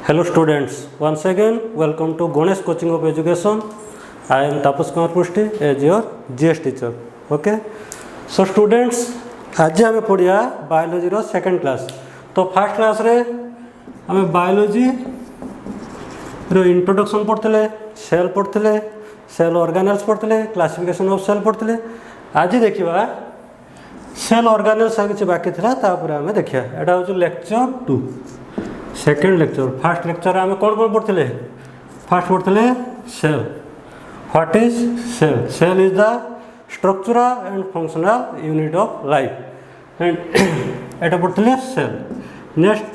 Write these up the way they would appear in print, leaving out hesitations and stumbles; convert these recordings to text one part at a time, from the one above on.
Hello students, once again welcome to Ganesh Coaching of Education. I am Tapas Kumar Pushti as your GS teacher. Okay. So students, आज हमें पढ़िया biology row second class. तो first class रे हमें biology रो introduction पढ़ते cell पढ़ते cell organelles पढ़ते classification of cell पढ़ते. आज देखिए सेल ऑर्गेनेल्स किसी बाकी था तापर आम देखिए एटा हूँ lecture 2 second lecture. First lecture आम कौन कौन पढ़ते फास्ट पढ़ते cell. What is cell? Cell is the structural and functional unit of life and एटा पढ़ते सेल. नेक्स्ट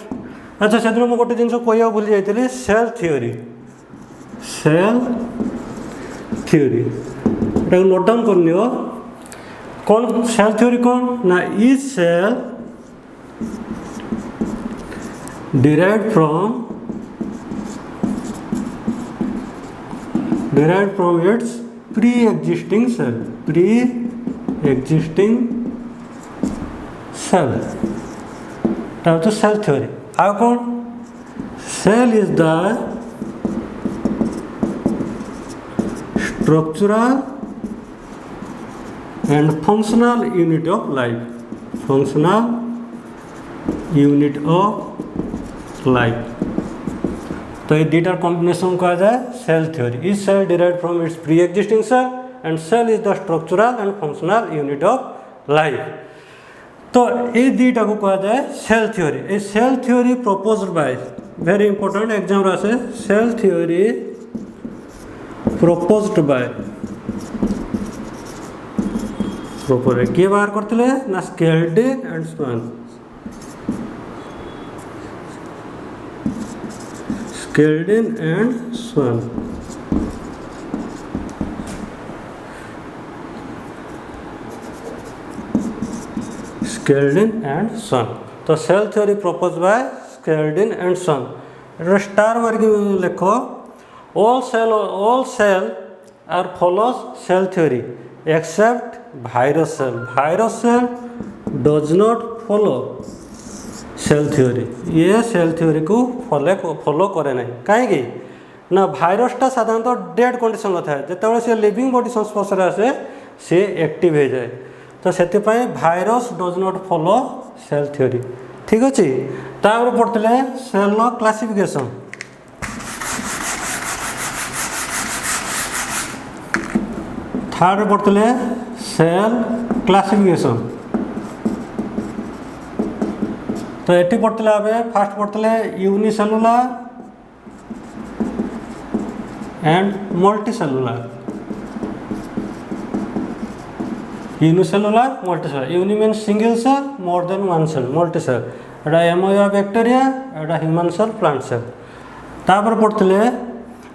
अच्छा से मुझे गोटे जिन कह भूली जाइए सेल थ्योरी. सेल थ्योरी एटा नोट डाउन कर लियो. कौन सेल थ्योरी कौन ना is cell derived from its pre-existing cell. Pre-existing cell. That is cell theory. How come? Cell is the structural and functional unit of life. Functional unit of life. तो ये दुटार combination कहा जाए cell theory. Is cell derived from its pre existing cell and cell is the structural and functional unit of life. तो ये दुटा को कहा जाए सेल थ्योरी. ये cell theory proposed by very important exam आसे cell theory proposed by propose किए बाहर करते ना Schleiden and Schwann. Skeldin and Swan. Skeldin and Swan. तो cell theory propose by Schleiden and Schwann. Star वर्ग लिखो. all cell are follows cell theory except virus cell. Virus cell does not follow cell theory. ये cell theory को follow करे ना कहीं ना भाइरसटा साधारणतः डेड कंडीशन था जो से लिविंग बॉडी संस्पर्श आसे सी एक्टिव हो जाए. तो से virus does not follow cell theory. ठीक अच्छे. तापर पढ़ते सेल क्लासिफिकेशन. थर्ड पढ़ते सेल क्लासिफिकेशन. तो ये पढ़ते फास्ट पढ़ते unicellular and multicellular. Unicellular multicellular. Uni mean single cell more than one cell. Multicell एटा एमोया बैक्टेरिया एटा ह्यूमन सेल प्लांट सेल. तापर पढ़ते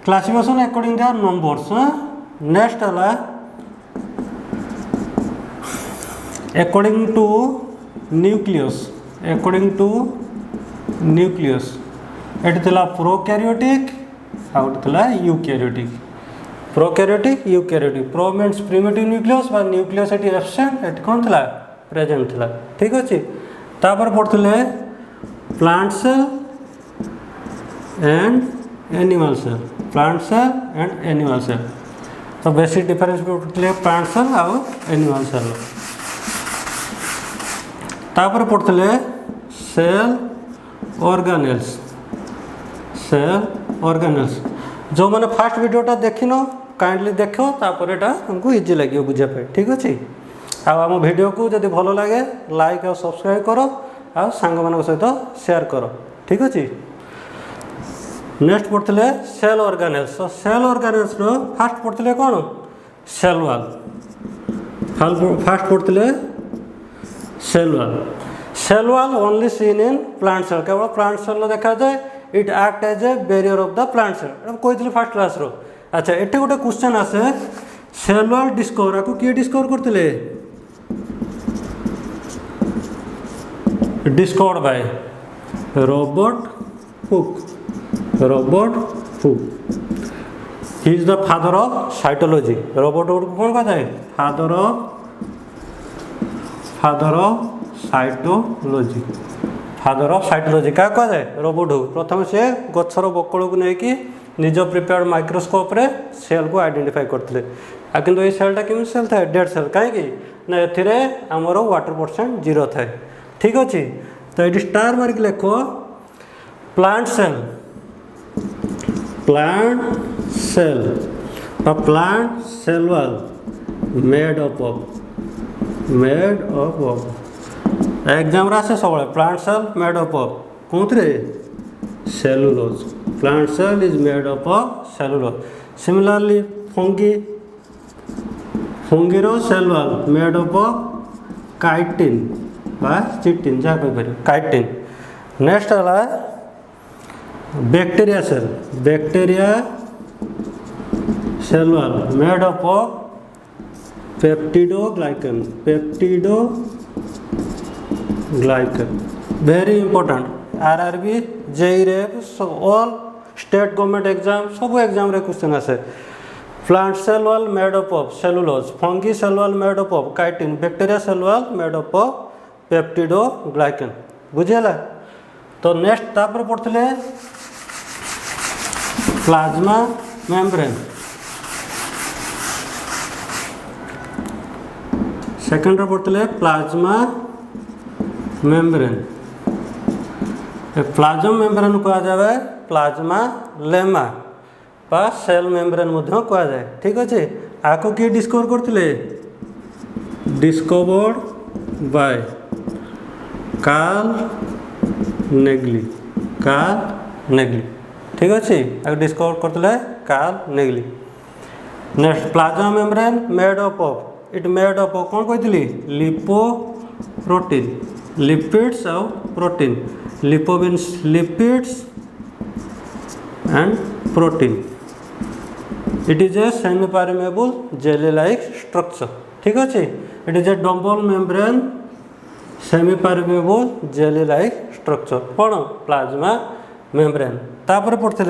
classification according their numbers. Next है according to nucleus. According to nucleus एटी थिला prokaryotic आउट थिला eukaryotic. Prokaryotic eukaryotic. Pro means primitive nucleus बा न्यूक्लियस एटी एब्सेंट एटी कोन थिला प्रेजेंट थिला. ठीक अछि. तापर पढ़थिले plant cell and animal cell. Plant cell and animal cell. तो बेसिक डिफरेंस पढ़थिले प्लांट सेल आ एनिमल सेल. तापर पढ़ते सेल ऑर्गेनेल्स. सेल ऑर्गेनेल्स जो मैंने फास्ट वीडियोटा देखिन काइंडली देख तापर एटा तुमको इजी लगे बुझापे. ठीक अच्छे. आम वीडियो को जब भल लगे लाइक और सब्सक्राइब करो आ सांग मान सहित शेयर करो. ठीक अच्छे. नेक्स्ट पढ़ते cell organelles. Cell organelles first पढ़ते कौन सेल वॉल. फास्ट पढ़ते cell wall. Cell wall only seen in plant cell. केवल प्लांट सेल देखा जाए. It act as a barrier of the plant cell. कही फास्ट क्लास रो. अच्छा ये गोटे क्वेश्चन आसे सेल वॉल डिस्कवर को किए डिस्कवर करते discovered by Robert Hooke. Robert Hooke. He is the father of cytology. Robert Hooke को कौन कहा जाए father of cytology. Father of cytology क्या कह जाए रोबोट प्रथम से गछर बकल को लेकिन निज प्रिपेयर्ड माइक्रोस्कोप रे सेल को आइडेंटिफाई करते किंतु ये सेलटा केमी सेल थाए डेड सेल कहीं ना ए आमर वाटर परसेंट 0 थाए ठीक अच्छे तो ये स्टार मारिक लेख plant cell plant cell wall made up of exam आसे सब plant cell made up of कौन cellulose plant cell is made up of cellulose similarly फंगीरो cell wall made up of chitin बा चिटिन जहाँ कहीपर chitin next है bacteria cell wall made up of peptidoglycan very important RRB JE रेप all state government exam सब exam रे question आसे plant cell wall made up of cellulose fungi cell wall made up of chitin bacteria cell wall made up of peptidoglycan बुझेला तो next तापर पढ़ते plasma membrane second पढ़ते plasma membrane plasma membrane कह जाए plasmalemma बा cell membrane कह जाए ठीक अच्छे आपको किए डिस्कवर करते डिस्कवर्ड बाय कार्ल नेग्ली ठीक अच्छे आपको डिस्कवर करते Carl Nageli next plasma membrane made up of it made up of कौन कही लिपोप्रोटीन लिपिड्स और protein lipo means lipids and protein it is a semi permeable jelly like structure ठीक अच्छे it is a double membrane semi permeable jelly like structure कौन plasma membrane तापर पढ़ते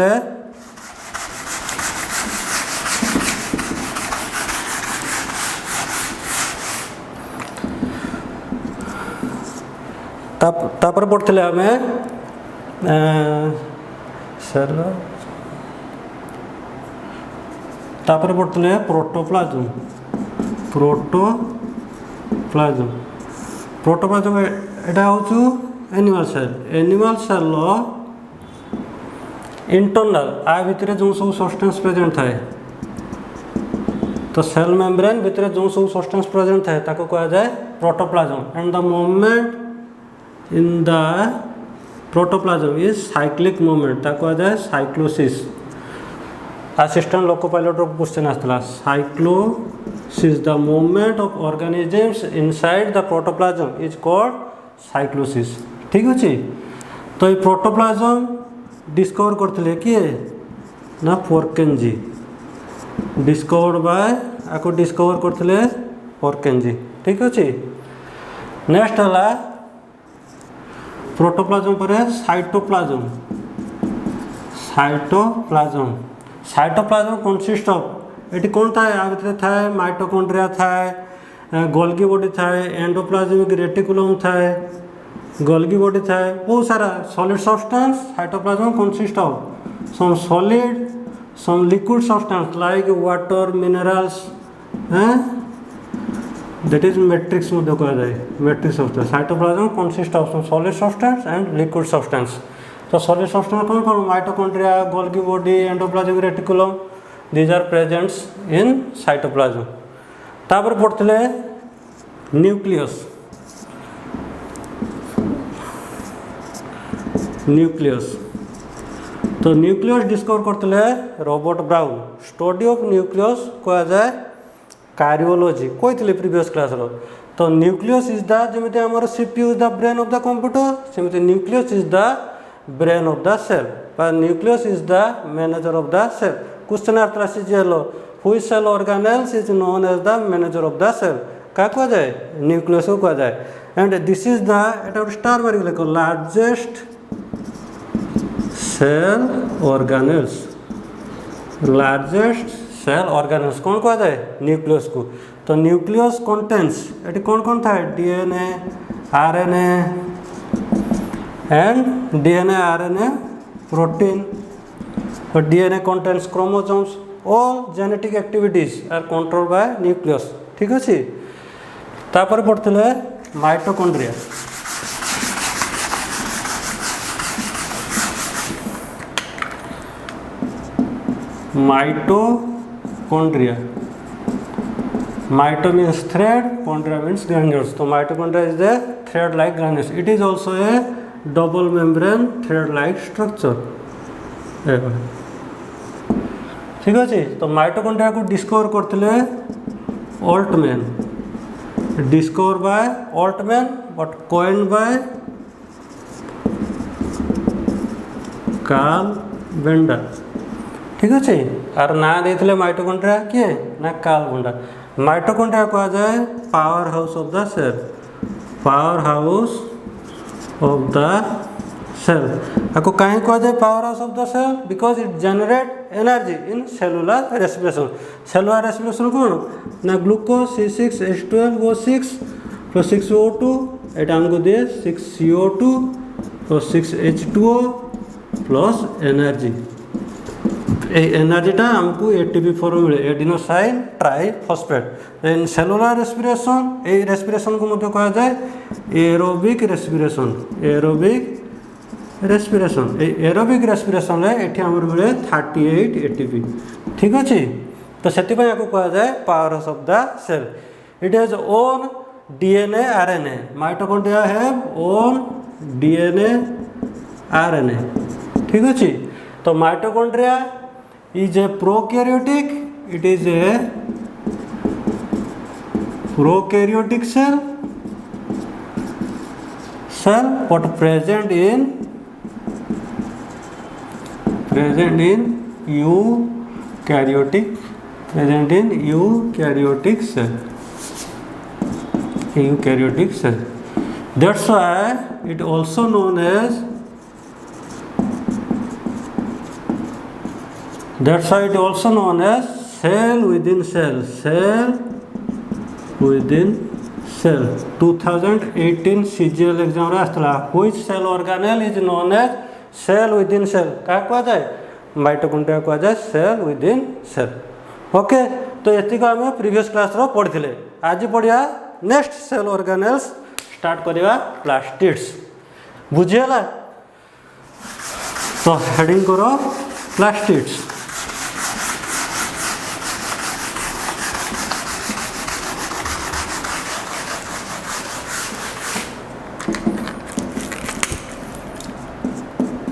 तापर पढ़ते आम सर तापर पढ़ते प्रोटोप्लाज्म एटा हूँ एनिमल सेल इंटरनल आ भितर जो सब सब्सटेंस प्रेजेंट थाए तो सेल मेम्ब्रेन भितर जो सब सब्सटेंस प्रेजेंट थाए ताको कहा जाए protoplasm and the movement in the protoplasm is cyclic movement ताको कहा जाए cyclosis assistant loco pilot question आसला cyclosis the movement of organisms inside the protoplasm is called cyclosis ठीक अच्छे तो ये प्रोटोप्लाज्म डिस्कवर करते किए ना पोर्केंजी डिस्कवर्ड बाय आपको डिस्कवर करते पोर्केंजी ठीक अच्छे नेक्स्ट है प्रोटोप्लाज्म पर साइटोप्लाज्म कंसिस्ट ऑफ ये कौन थाए आ भीतर थाए माइटोकॉन्ड्रिया थाए गोल्गी बॉडी थाए एंडोप्लाज्मिक रेटिकुलम थाए गोल्गी बॉडी थाए बहुत सारा solid substance cytoplasm consist of some solid some liquid substance like water minerals that is matrix कहा जाए matrix substance cytoplasm consist of some solid substance and liquid substance तो solid substance कौन कौन mitochondria Golgi body endoplasmic reticulum these are presents in cytoplasm तापर पढ़ते nucleus तो nucleus discover करते Robert Brown study of nucleus कह जाए cardiology कही प्रीवियस क्लास तो न्यूक्लियस इज द जमी आम CPU is the brain of the computer सेमती nucleus is the brain of the cell nucleus is the manager of the cell question answer आलो which cell organelles is known as the manager of the cell क्या कह जाए nucleus को कह जाए and this is the एटा star mark लिख largest cell organelles कौन कह जाए न्यूक्लियस को तो न्यूक्लियस कंटेन्स ये कौन कौन था DNA RNA and DNA, RNA, protein. So DNA contains chromosomes. All genetic activities are controlled by nucleus. ठीक अच्छे तापर पढ़ते mitochondria. Mitochondria, माइटो means thread, chondria means granules. So mitochondria is a thread-like granules. It is also a double membrane thread-like structure. ठीक अच्छे तो mitochondria को discover करते Altmann, discover by Altmann but coined by Carl Benda. ठीक अच्छे are ना देते mitochondria किए ना कार्ल बेंडर। माइटोकॉन्ड्रिया कहा जाए power house of the cell, power house of the cell. आपको कहीं कहा जाए power house of the cell because it generate energy in cellular respiration. Cellular respiration कौन ना ग्लूकोज C6H12O6 प्लस 6O2 एटा हमको दिए 6CO2 plus 6H2O plus energy. एनर्जीटा हमको एटीपी फॉर्म मिले adenosine triphosphate. In cellular respiration ए रेस्पिरेशन को मध्य कहा जाए aerobic respiration, aerobic respiration. Aerobic respiration एठी हमर मिले 38 एटीपी। ठीक अच्छे तो से कहा जाए power house of the cell. It has own DNA RNA, mitochondria have own DNA RNA। ठीक अच्छे तो mitochondria is a prokaryotic, it is a prokaryotic cell but present in eukaryotic, present in eukaryotic cell, eukaryotic cell. That's why it also known as cell within cell, cell within cell। 2018 CGL exam रे आस्था which cell organelle is known as cell within cell. क्या कहा जाए mitochondria कहा जाए cell within cell. Okay तो ये आम प्रीवियस क्लास रो पढ़ी। आज पढ़िया नेक्स्ट सेल ऑर्गेनेल्स स्टार्ट करिया प्लास्टिड्स। बुझीगला तो हेडिंग करो प्लास्टिड्स।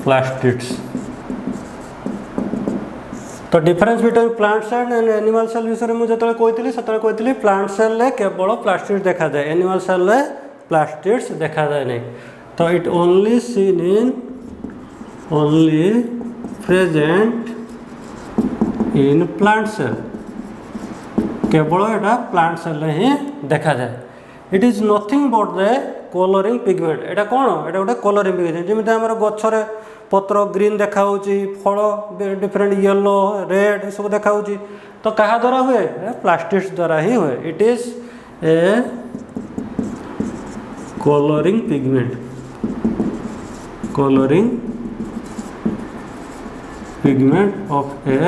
प्लास्टिड्स तो difference between plant cell and animal cell विषय में जो कही प्लांट सेल केवल प्लास्टिड्स देखा जाए, एनिमल सेल प्लास्टिड्स देखा जाए नहीं। तो it only seen in only present in plant cell, केवल एटा प्लांट सेल ही देखा जाए। It is nothing but the colouring pigment. एटा कौन एटा गोटे कलरिंग पिगमेंट जमी आम गचर पत्र ग्रीन देखा फल डिफरेंट येलो रेड सब देखा तो क्या द्वारा हुए प्लास्टिड्स द्वारा ही हुए। It is a colouring pigment, colouring pigment of a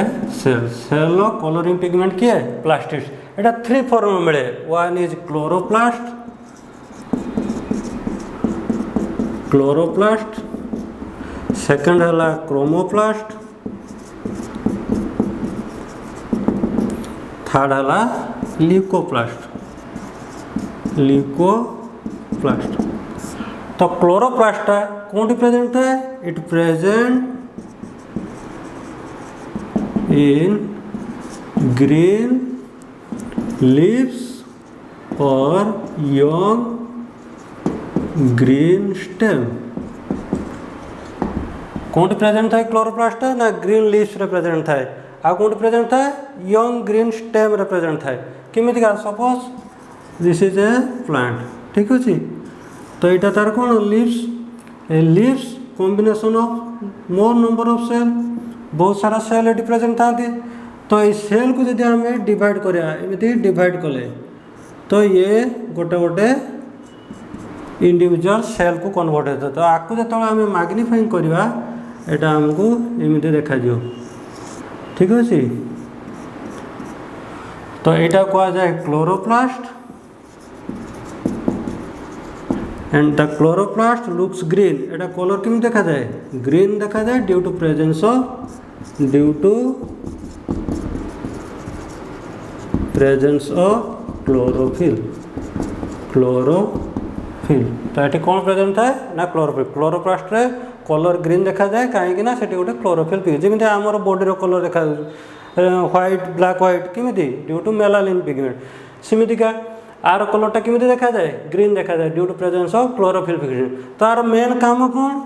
cell. Cell colouring pigment किए प्लास्टिड्स। एटा 3 फॉर्म मिले। One is chloroplast, chloroplast, second है क्रोमोप्लास्ट, थर्ड है ल्यूकोप्लास्ट, ल्यूकोप्लास्ट। तो क्लोरोप्लास्ट कौन प्रेजेंट है it present in green leaves और young green stem. कौन प्रेजेंट था क्लोरोप्लास्ट ना ग्रीन लीव्स रे प्रेजेंट था। आ कौन प्रेजेंट था यंग ग्रीन स्टेम रे प्रेजेंट था। किमिति का suppose this is a plant. ठीक अच्छे तो यहाँ तार कौन लीव्स, ए leaves combination of more number of cell, बहुत सारा सेल ये प्रेजेंट था। तो ये सेल को जब आम डिवाइड करा एमती डिवाइड कले तो ये गोटे गोटे इंडिविजुअल सेल को कन्वर्ट होता है। तो आपको जो आम मैग्निफाइंग करवा यहाँ आमको एमती देखा ठीक अच्छे। तो यहाँ कह जाए chloroplast and the chloroplast looks green. यहाँ कलर केमी देखा जाए ग्रीन देखा जाए due to presence of chlorophyll. तो ये कौन प्रेजेंट थाए ना क्लोरोफिल। क्लोरोप्लास्ट रे कलर ग्रीन देखा जाए कहीं ना से गोटे क्लोरोफिल पिग्मेंट जमी आमर बॉडी कलर देखा व्हाइट ब्लैक व्हाइट केमी ड्यू टू मेलानिन पिग्मेंट। सेमितिका आर कलरटा केमी देखा जाए ग्रीन देखा जाए due to presence of chlorophyll pigment. तो आर मेन काम कौन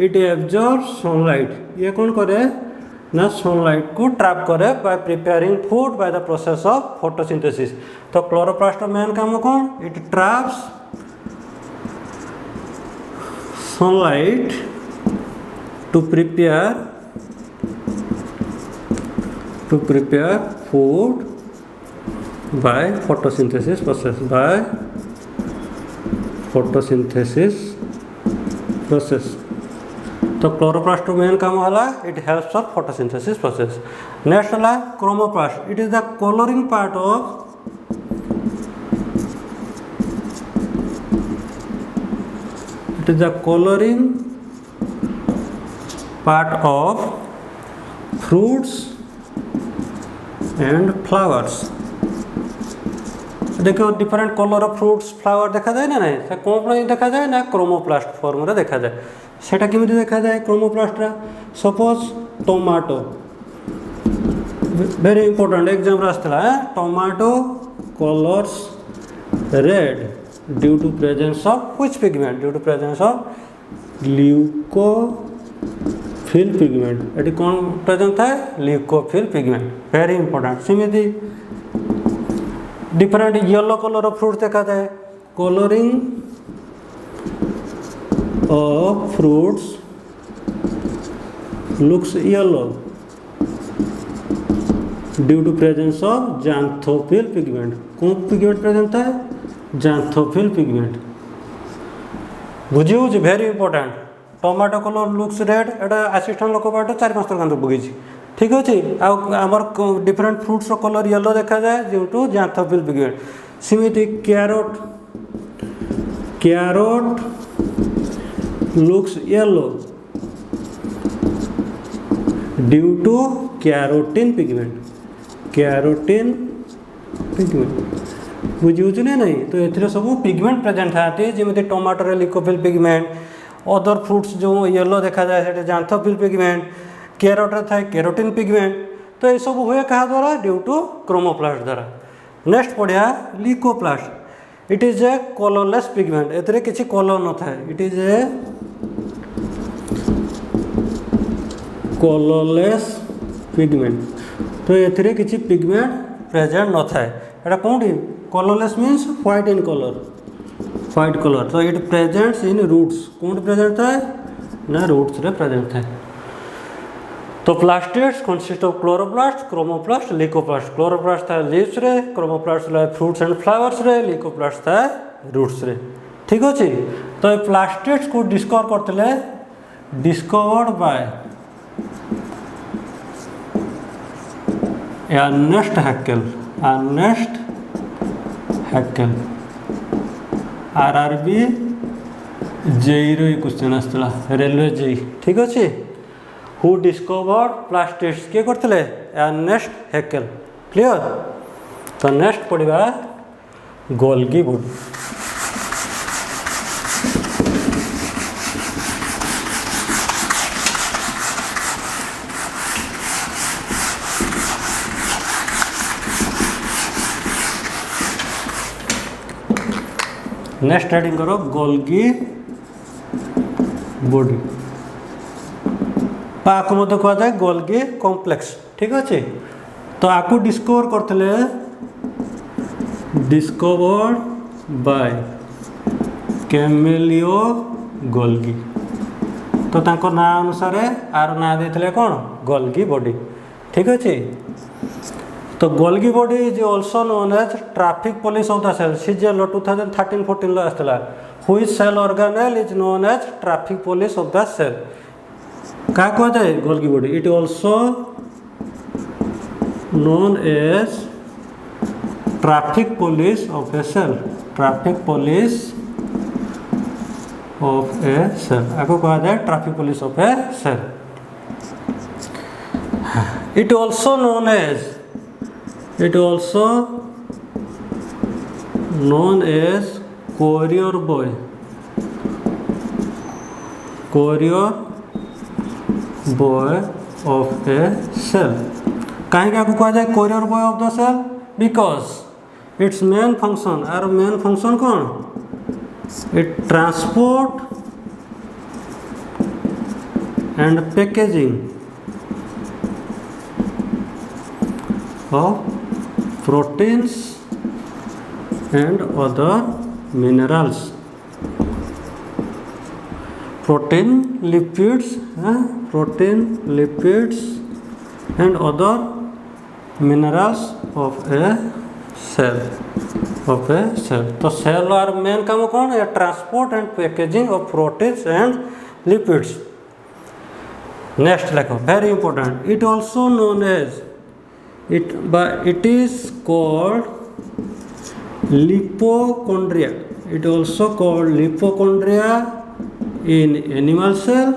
इट एब्जॉर्ब सनलाइट। ये कौन करे ना सनलाइट को ट्रैप करे by preparing food by the process of photosynthesis. तो क्लोरोप्लास्ट मेन काम कौन it traps sunlight to prepare food by photosynthesis process। तो क्लोरोप्लास्ट मेन काम है it helps for photosynthesis process. Next है chromoplast. It is the colouring part of fruits and flowers. देखो different colour of fruits flower देखा जाए ना नहीं कौन देखा जाए ना क्रोमोप्लास्ट फॉर्म रे देखा जाए। सेटा केमिति देखा जाए क्रोमोप्लास्ट रा suppose tomato very important exam आसला tomato colours red due to presence of which pigment due to presence of leucophyll pigment. ये कौन प्रेजेंट है ल्यूकोफिल पिगमेंट वेरी इंपोर्टेंट। सेमिति different yellow colour of fruit देखा जाए colouring of fruits looks yellow due to presence of xanthophyll pigment। कौन pigment present है xanthophyll pigment. बुझी very important. Tomato colour looks red एटा assistant लोक पाठ 4-5 थर बुझी ठीक अच्छे। आमर डिफरेंट फ्रुट्स कलर येलो देखा जाए ड्यू टू xanthophyll पिगमेंट। सेमिति carrot looks yellow due to carotene pigment। बुझे नहीं तो ये सब पिगमेंट प्रेजेंट थाती जमी tomato lycophyll pigment other fruits जो येलो देखा जाए से xanthophyll पिगमेंट कैरोट थाए कैरोटीन पिगमेंट। तो ये सब हुए क्या द्वारा ड्यू टू क्रोमोप्लास्ट द्वारा। नेक्स्ट पढ़िया leucoplast. It is a colourless pigment एथरे किसी कलर न थाए it is a colourless pigment. तो एथरे किसी पिगमेंट प्रेजेंट न थाए एटा कोठी colourless means white in colour तो इट प्रेजेंट्स इन रूट्स कोठी प्रेजेंट थाए ना रूट्स रे प्रेजेंट थाए। तो plastids consist of chloroplast chromoplast leucoplast. Chloroplast था लीव्स रे क्रोमोप्लास्ट फ्रूट्स एंड फ्लावर्स रे लिकोप्लास्ट था रूट्स रे ठीक अच्छे। तो ये प्लास्टिड्स को डिस्कवर करते discovered by Ernst Haeckel. RRB JE रो क्वेश्चन आसला रेलवे जेई ठीक अच्छे। हु डिस्कवर्ड प्लास्टिड्स किए करते अर्नेस्ट हैकेल क्लियर। तो नेक्स्ट पढ़ा गोल्गी बॉडी। नेक्स्ट हेडिंग करो गोल्गी बॉडी। आपको मत कह जाए गोल्गी कॉम्प्लेक्स ठीक अच्छे। तो आपको डिस्कवर करते डिस्कवर्ड बाय कैमेलियो गोल्गी। तो तांको ना अनुसार आर ना देते कौन गोल्गी बॉडी ठीक अच्छे। तो Golgi body is also known as traffic police of the cell CGL 2013-14 आसला which cell organelle is known as traffic police of the cell क्या कह जाए Golgi body it also known as traffic police of a cell traffic police of a cell आपको कहा जाए traffic police of a cell it also known as courier boy of a cell कहीं क्या कहा जाए courier boy of the cell because its main function और main function कौन it transport and packaging of proteins and other minerals protein lipids and other minerals of a cell तो cell और main काम कौन है transport and packaging of proteins and lipids next लिखो very important it also known as it is called lipochondria it also called lipochondria in animal cell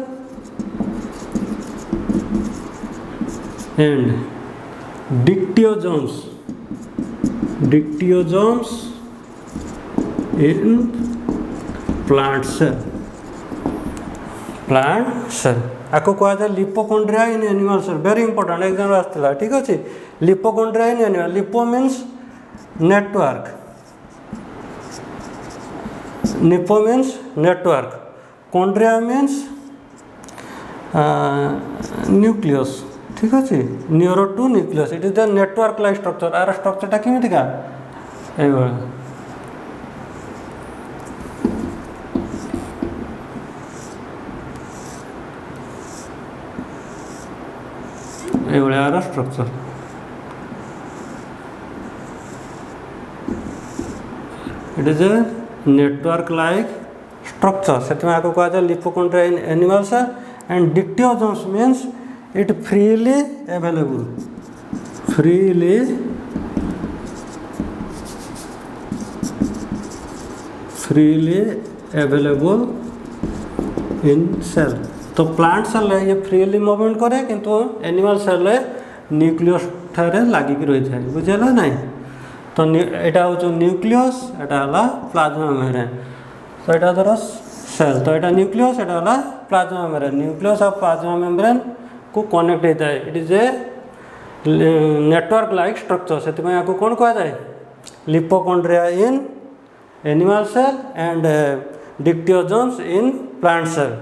and dictyosomes in plant cell आपको कहा जाए lipochondria in animal cell very important exam आसला ठीक अच्छे lipochondria in animal lipo means network chondria means nucleus ठीक अच्छे neuro to nucleus it is the network like structure आर स्ट्रक्चरटा केमितिका यार structure it is a network like structure से आपको कहा जाए lipochondria in animal cell and dictyosomes means it freely available in cell तो प्लांट सेल ये फ्रीली मूवमेंट करे किंतु एनिमल सेल न्यूक्लियस ठारे लागिक रही है बुझेगा नहीं तो यहाँ हूँ न्यूक्लियस यहाँ प्लाज्मा मेम्ब्रेन तो यहाँ धर सेल तो यहाँ न्यूक्लियस यहाँ प्लाज्मा मेम्ब्रेन न्यूक्लियस और प्लाज्मा मेम्ब्रेन को कनेक्ट होता है it is a network like structure से आपको कौन कहा जाए lipochondria in animal cell and dictyosomes in plant cell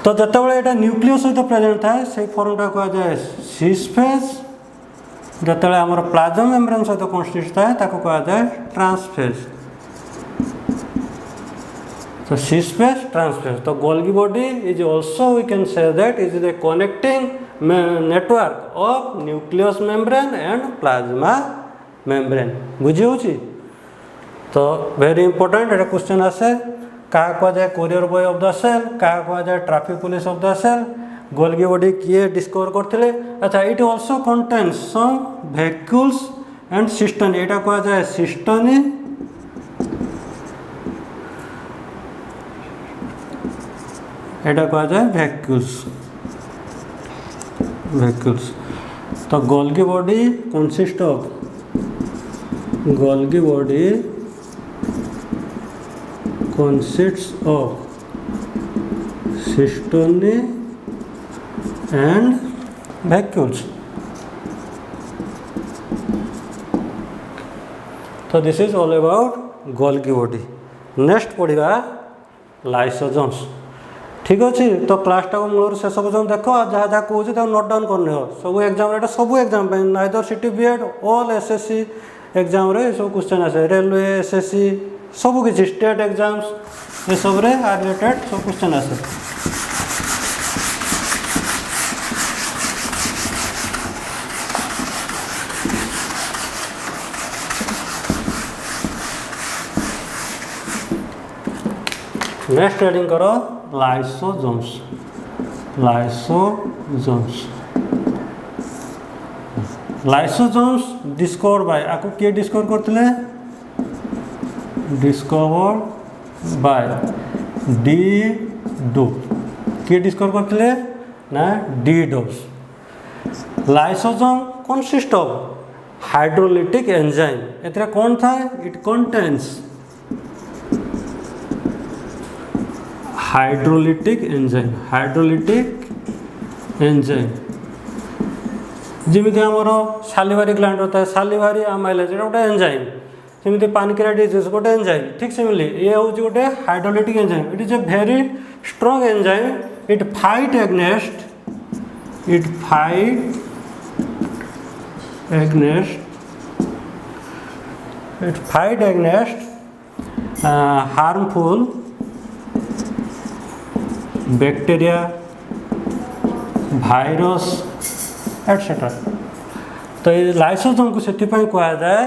तो जितेबाला यहाँ न्यूक्लियस सहित प्रेजेंट थाए से फॉर्मटा कह जाए सिस फेज जितेबाला आमर प्लाज्मा मेम्ब्रेन सहित कन्स्टिट्यूट थाए ताको कह जाए ट्रांसफेज तो सिस फेज ट्रांसफेज तो Golgi body is also we can say that is the connecting network of nucleus membrane and plasma membrane बुझी होची तो वेरी इंपोर्टेंट एटा क्वेश्चन आसे क्या कह जाए courier boy of the cell क्या कह जाए traffic police of the cell Golgi body किए डिस्कवर करते अच्छा it also contains some vacuoles and cisternae यहाँ कह जाए सिस्टनी यहाँ कह जाए वैक्यूल्स तो Golgi body consist of consists of cisternae and vacuoles. तो this is all about Golgi body next पढ़ा लाइसोसोम्स ठीक अच्छे तो क्लासटा को मूल शेष पर्यटन देख जहाँ जहाँ कहे नोट डाउन करने सब एग्जाम सब exam neither city B Ed all SSC exam रे सब क्वेश्चन आसे रेलवे एसएससी सब किसी स्टेट एग्जाम्स ये सब रे रिलेटेड सब क्वेश्चन आसे नेक्स्ट हेडिंग करो lysosomes. Lysosomes lysosomes discover by आपको किए डिस्कवर करते डिस्कवर बाय डी डोप किए डिस्कवर करते ना डी डोप्स। Lysosome consist of hydrolytic enzyme एतरा कौन था इट कंटेन्स हाइड्रोलिटिक एंजाइम जमी आमर सालिवारी ग्लैंड होता है सालिवारी आमाइलेज गोटे एंजाइम जमी पानक्रियाटिस गोटे एंजाइम ठीक सेमली ये हूँ गोटे hydrolytic enzyme it is a very strong enzyme it fight against harmful bacteria virus etcetera. तो ये लाइसोसोम को से कहा जाए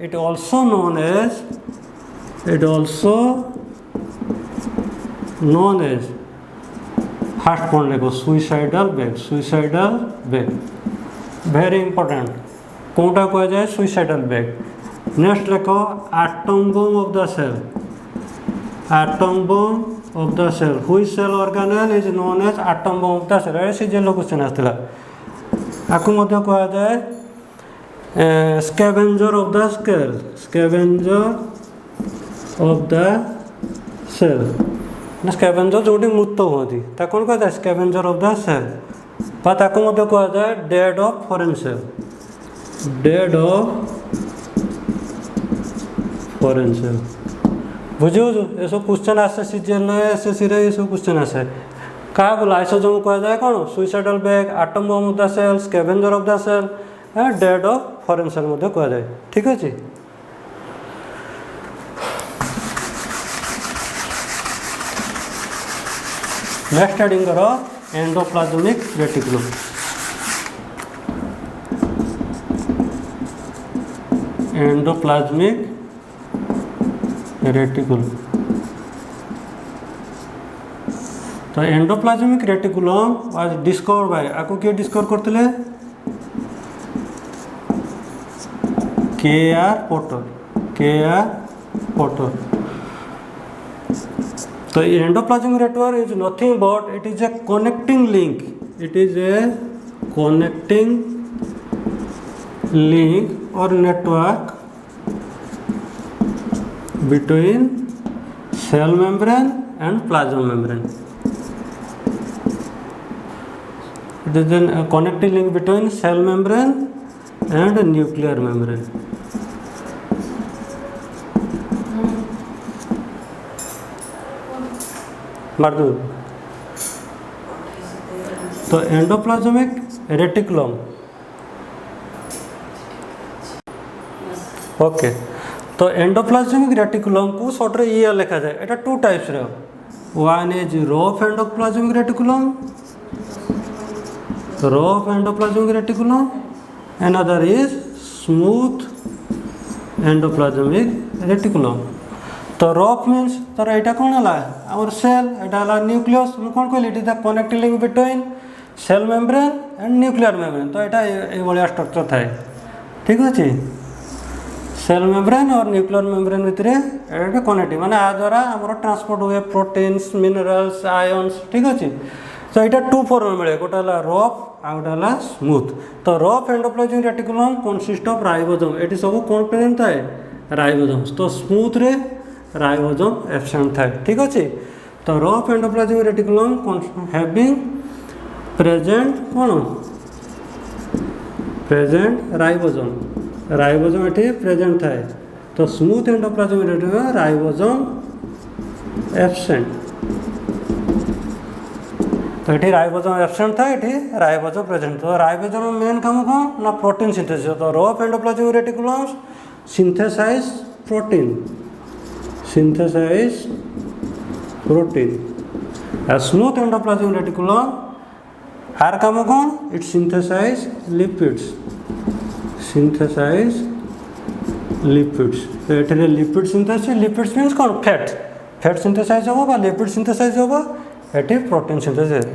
it also known as first कौन देखो सुइसाइडल बैग वेरी इंपोर्टेंट कौटा कह जाए सुइसाइडल बैग। नेक्स्ट देखो atom bomb of the cell which cell organelle is known as atom bomb of the cell ऐसे जेल क्वेश्चन आसला आपको मध्य कहा जाए स्कैवेंजर ऑफ द सेल ना स्कैवेंजर जोटी मृत होती कौन कहा जाए स्कैवेंजर ऑफ द सेल बा ताको मध्य कहा जाए डेड ऑफ फॉरेन सेल बुझे ये सब क्वेश्चन आसे सीजीएल एसएससी रे ये सब क्वेश्चन आसे क्या लाइसोसोम कहा जाए कौन suicidal bag atom bomb of the cell scavenger of the cell dead of foreign cell मध्य कहा जाए ठीक अच्छे। नेक्स्ट हेडिंग करो एंडोप्लाज्मिक रेटिकुलम। एंडोप्लाज्मिक रेटिकुलम तो endoplasmic reticulum was discover by आपको किए डिस्कवर करते के.आर. पोटर। तो endoplasmic reticulum is nothing but it is a connecting link और network between cell membrane and plasma membrane. It is a connecting link between cell membrane and nuclear membrane. मार्दू तो endoplasmic reticulum okay तो endoplasmic reticulum को short रे ये लिखा जाए एटा two types रे one is rough endoplasmic reticulum another is smooth endoplasmic reticulum. तो rough means तर एटा कौन है आवर सेल एटा न्यूक्लियस कौन कहली it is the connecting link between cell membrane and nuclear membrane. तो एटा ए भाया स्ट्रक्चर थाए ठीक अच्छे सेल मेम्ब्रेन और न्यूक्लियर मेम्ब्रेन भितर कनेक्टिंग माने आ द्वारा आमर ट्रांसपोर्ट हुए प्रोटीन्स मिनरल्स आयन्स ठीक अच्छे। तो यहाँ टू फॉर्म मिले गोटे है रफ आ गोटे है स्मूथ। तो rough endoplasmic reticulum consist of ribosome ये सब कौन प्रेजेंट थाए राइबोसोम। तो स्मूथ रे राइबोसोम एब्सेंट थाए ठीक अच्छे। तो rough endoplasmic reticulum having present कौन प्रेजेंट राइबोसोम ये प्रेजेंट थाए। तो smooth endoplasmic reticulum ribosome absent. तो ये राइबोसोम एब्सेंट था ये राइबोसोम प्रेजेंट। तो राइबोसोम मेन काम कौन ना प्रोटीन सिंथेसिस। तो rough endoplasmic reticulum synthesize protein smooth endoplasmic reticulum आर काम कौन इट सिंथेसाइज लिपिड्स। तो ये लिपिड सिंथेसिस लिपिड्स मीन्स कौन फैट फैट सिंथेसाइज हो बा लिपिड सिंथेसाइज हो एटी प्रोटीन सिंथेसाइज।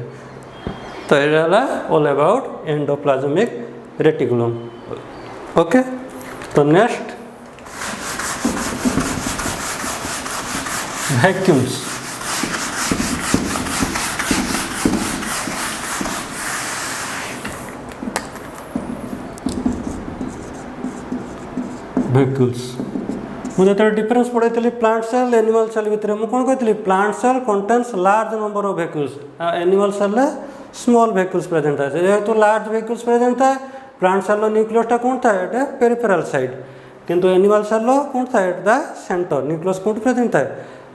तो ये all about endoplasmic reticulum. Okay, तो नेक्स्ट वैक्यूल्स। वैक्यूल्स मुझे जो डिफरेंस पढ़ाई प्लांट सेल एनिमल सेल भितर मुझे कौन कही plant cell contains large number of vacuoles, animal cell small vacuoles present है। जेहेतु लार्ज वैक्यूल्स प्रेजेंट है प्लांट सेल न्यूक्लियसटा कौन था ये पेरिफेरल साइड, किंतु एनिमल सेल कौन था एट द सेंटर, न्यूक्लियस कौन प्रेजेंट है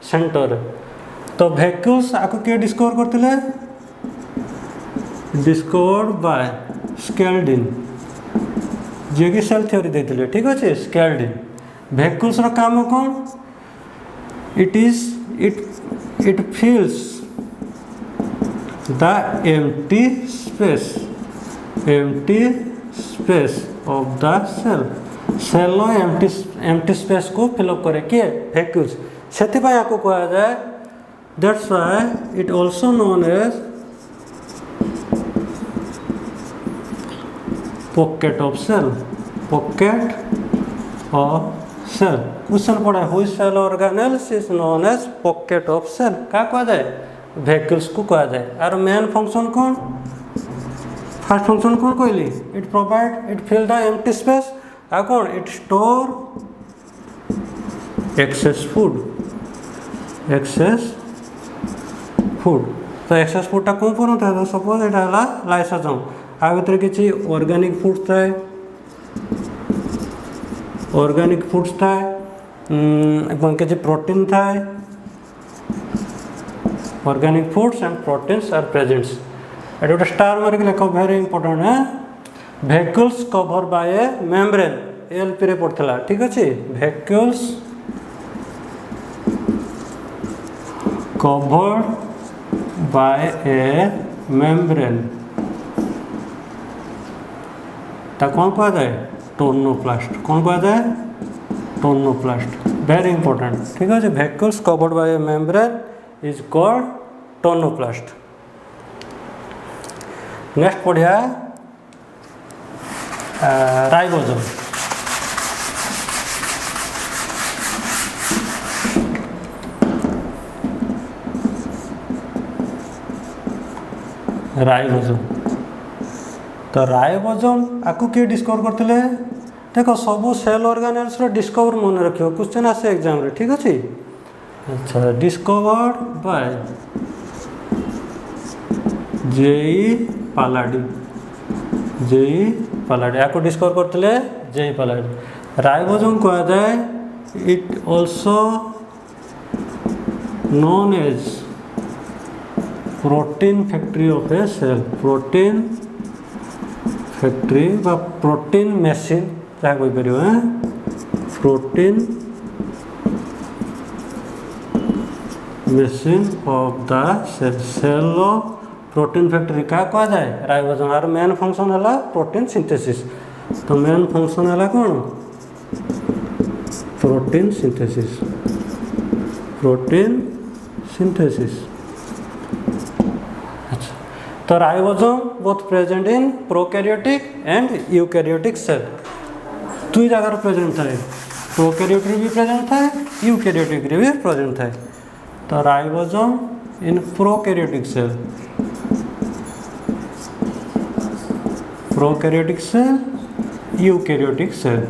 सेंटर। तो वैक्यूल्स आपको किए डिस्कवर करते, डिस्कवर्ड बाय स्केल्डिन, जी कि सेल थ्योरी देते, ठीक अच्छे स्केल्डिन। वैक्यूल्स काम कौन, it fills the empty space of the cell empty space को फिलअप करे किए वैक्यूल्स, से आपको कहा जाए that's why it also known as pocket of cell, pocket of cell. Question पढ़ा हुई cell organelles is known as pocket of cell, क्या कहा जाए वैक्यूल्स को कहा जाए। और मेन फंक्शन कौन, फर्स्ट फंक्शन कौन कहली, it provide it fill the empty space, आ कौन इट स्टोर एक्सेस फूड, तो एक्सेस फूडटा कौन पर होता है, सपोज यहाँ लाइसोसोम, आ भीतर किसी ऑर्गेनिक फूड्स थाए, ऑर्गेनिक फूड्स थाए किसी प्रोटीन थाए, organic foods and proteins are presents. ये गोटे स्टार मारिक लेख, वेरी इंपोर्टेंट है। Vacuoles cover by a membrane, एलपी रे पड़ता, ठीक अच्छे vacuoles covered by a membrane, कौन कहा जाए टोर्नोप्लास्ट, कौन कहा जाए टोर्नोप्लास्ट, वेरी इंपोर्टेंट, ठीक है। Vacuoles covered by a membrane is called tonoplast. Next पढ़िया राइबोसोम। राइबोसोम, तो राइबोसोम आपको किए डिस्कवर करते, देखो सबू सेल ऑर्गेनेल्स डिस्कवर मन रखियो, क्वेश्चन आसे एग्जाम रे, ठीक अच्छे। अच्छा, डिस्कवर्ड बाय जेई पालाडी, आपको डिस्कवर करते जेई पालाडी। राइबोसोम कहा जाए it also known as protein factory of a cell, protein factory बा प्रोटीन मेसिन जहाँ कहीपर, protein machine of the cell, cell protein factory क्या कहा जाए राइबोसोम। और मेन फंक्शन है प्रोटीन सिंथेसिस, तो मेन फंक्शन है कौन प्रोटीन सिंथेसिस, प्रोटीन सिंथेसिस। अच्छा, तो ribosome both present in prokaryotic and eukaryotic cell, दुई जगह प्रेजेंट थाए, प्रोकैरियोटिक भी प्रेजेंट थाए, यूकैरियोटिक भी प्रेजेंट थाए। तो ribosome in prokaryotic cell, prokaryotic cell, eukaryotic cell,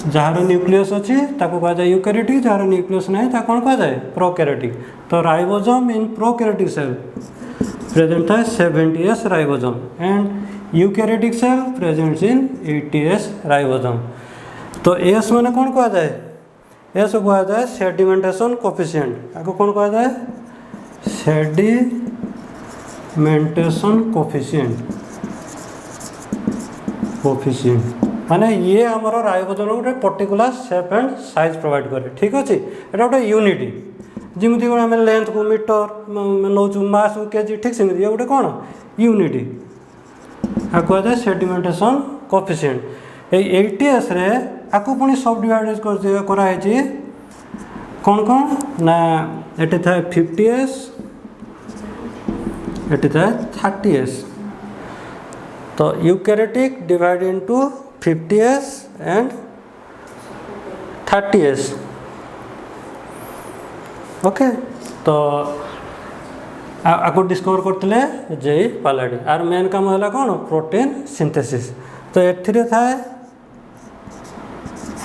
जार न्यूक्लियस अच्छी कहा जाए यूकैरियोटिक, जार न्यूक्लियस नहीं कौन कहा जाए प्रोकैरियोटिक। तो ribosome in prokaryotic cell present है 70S ribosome and eukaryotic cell present in 80S ribosome. तो एस मैंने कौन कहा जाए, एस कहा जाए सेडिमेंटेशन कोफिशिएंट, आपको कौन कहा जाए सेडिमेंटेशन कोफिशिएंट, माने ये आमर राइबोसोम गोटे particular shape and size provide करे, ठीक अच्छे। ये गोटे यूनिटी, जमी आम लेंथ को मीटर नौ मास को केजी, ठीक से ये गोटे कौन यूनिटी, आ कहा जाए सेडिमेंटेशन कोफिशिएंट। 80S रे आपको पुणी सब डिवाइड कराई कौन कौन ना ये था 50s ये था 30s। तो eukaryotic divide into 50s and 30s। Okay तो आपको डिस्कवर करते जे पालाडी आर मेन काम है कौन प्रोटीन सिंथेसिस। तो ए था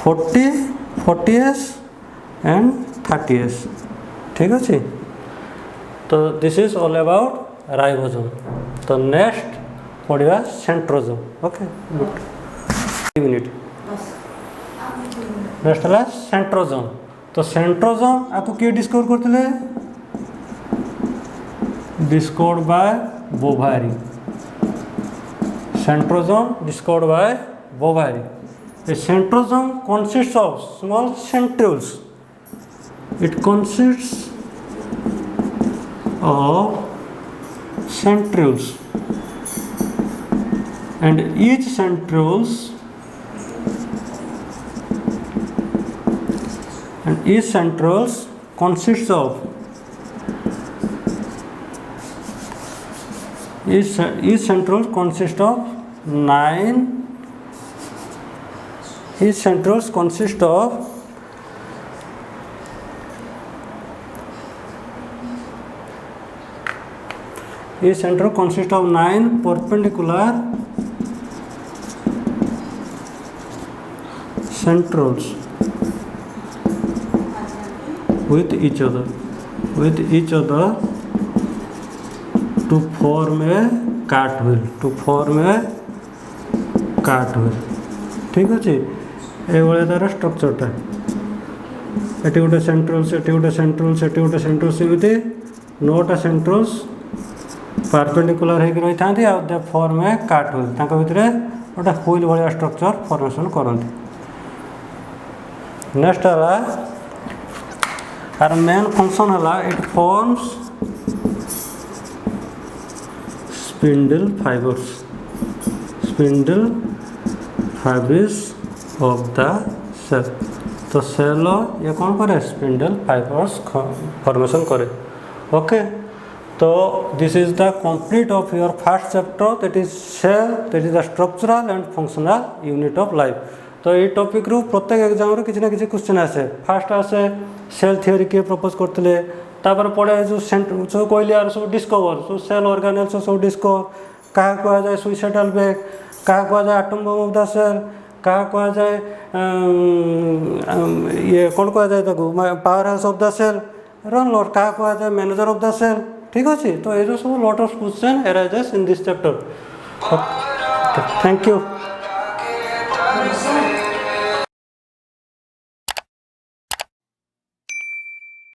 40s एंड 30s। ठीक अच्छे। तो this is all about ribosome. तो नेक्स्ट पढ़ा centrosome. Okay good minute. Next है सेंट्रोजोम। तो सेंट्रोजोम आपको किए डिस्कवर करते discovered by Bovary। Centrosome discovered by Bovary। A centrosome consists of small centrioles. It consists of centrioles, and each centrioles consists of each centrioles consist of 9 each centrioles consist of each centriole consists of 9 perpendicular centrioles with each other to form a cartwheel। ठीक अच्छे। ये तार स्ट्रक्चरटा ये गोटे सेंट्रोल्स ये गोटे सेंट्रोल्स ये गोटे सेंट्रोल्स एमती 9टा सेंट्रोल्स परपेंडिकुलर होकर रही था दे फॉर्म ए कार्टव्हील भितर गोटे व्हील भाया स्ट्रक्चर फॉर्मेशन करती। नेक्स्ट है आर मेन फंक्शन है it forms spindle fibres of the cell. तो सेल ये कौन करे स्पिंडल फाइबर्स फॉर्मेशन करे। ओके तो this is the complete of your first chapter that is cell that is the structural and functional unit of life. तो ये topic रू प्रत्येक एग्जाम रे किसी ना किसी क्वेश्चन आसे। फर्स्ट आसे सेल थ्योरी किए प्रपोज करते तापर पढ़े जो कहली यार सब डिस्कवर सब सेल ऑर्गेनेल्स सब डिस्कवर क्या कह जाए सुइसाइडल बैग क्या कह जाए atom bomb of the cell क्या कह जाए ये कौन कह जाए power house of the cell रन लॉट क्या कह जाए मैनेजर ऑफ द सेल। ठीक अच्छे। तो ये सब lot of question arises in this chapter. Thank you.